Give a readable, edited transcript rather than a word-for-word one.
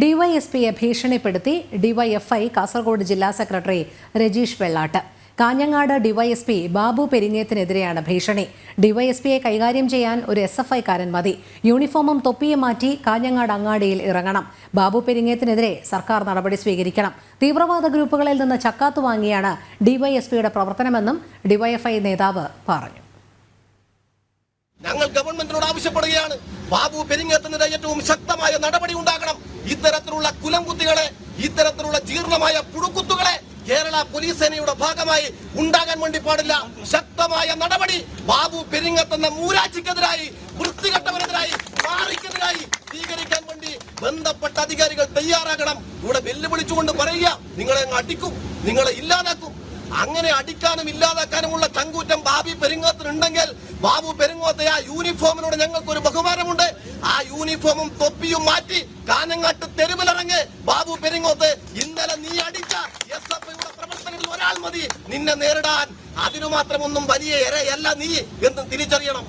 ഡിവൈഎസ്പിയെ ഭീഷണിപ്പെടുത്തി ഡിവൈഎഫ്ഐ കാസർഗോഡ് ജില്ലാ secretary Rajeesh Vellat. Kanhangad DYSP Babu പെരിങ്ങേത്തിനെതിരെയാണ് ഭീഷണി. ഡിവൈഎസ്പിയെ കൈകാര്യം ചെയ്യാൻ ഒരു SFI-കാരൻ മതി. യൂണിഫോമും തൊപ്പിയും മാറ്റി കാഞ്ഞങ്ങാട് അങ്ങാടിയിൽ ഇറങ്ങണം. ബാബു പെരിങ്ങേത്തിനെതിരെ സർക്കാർ നടപടി സ്വീകരിക്കണം. തീവ്രവാദ ഗ്രൂപ്പുകളിൽ നിന്ന് ചക്കാത്തു വാങ്ങിയാണ് ഡിവൈഎസ്പിയുടെ പ്രവർത്തനമെന്നും ഡിവൈഎഫ്ഐ നേതാവ് പറഞ്ഞു. ഞങ്ങൾ ഗവൺമെന്റിനോട് ആവശ്യപ്പെടുകയാണ്, ബാബു പെരിങ്ങേത്തിനെതിരെ ഏറ്റവും ശക്തമായ നടപടി ഉണ്ടാകണം. ഇത്തരത്തിലുള്ള കുലംകുത്തികളെ, ഇത്തരത്തിലുള്ള ജീർണമായ പുഴുക്കുത്തുകളെ കേരള പോലീസ് സേനയുടെ ഭാഗമായി ഉണ്ടാകാൻ വേണ്ടി പാടില്ല. ശക്തമായ നടപടി ബാബു പെരിങ്ങത്ത് എന്ന മൂരാച്ചിക്കെതിരായി, വൃത്തികെട്ടവനെതിരായി, മാറിക്കെതിരായി സ്വീകരിക്കാൻ വേണ്ടി ബന്ധപ്പെട്ട അധികാരികൾ തയ്യാറാകണം. ഇവിടെ വെല്ലുവിളിച്ചുകൊണ്ട് പറയുക, നിങ്ങളെ അടിക്കും, നിങ്ങളെ ഇല്ലാതാക്കും. അങ്ങനെ അടിക്കാനും ഇല്ലാതാക്കാനുമുള്ള ചങ്കൂറ്റം ബാബു പെരിങ്ങോത്തിനുണ്ടെങ്കിൽ ബാബു പെരിങ്ങോത്തെ ആ യൂണിഫോമിനോട് ഞങ്ങൾക്കൊരു ബഹുമാനമുണ്ട്. ആ യൂണിഫോമും തൊപ്പിയും മാറ്റി കാഞ്ഞങ്ങാട്ട് തെരുവിലിറങ്ങി ബാബു പെരിങ്ങോത്ത്, ഇന്നലെ നീ അടിച്ച SFIയുടെ പ്രവർത്തകരിൽ ഒരാൾ മതി നിന്നെ നേരിടാൻ. അതിനു മാത്രമൊന്നും വലിയ ഇരയല്ല നീ എന്ന് തിരിച്ചറിയണം.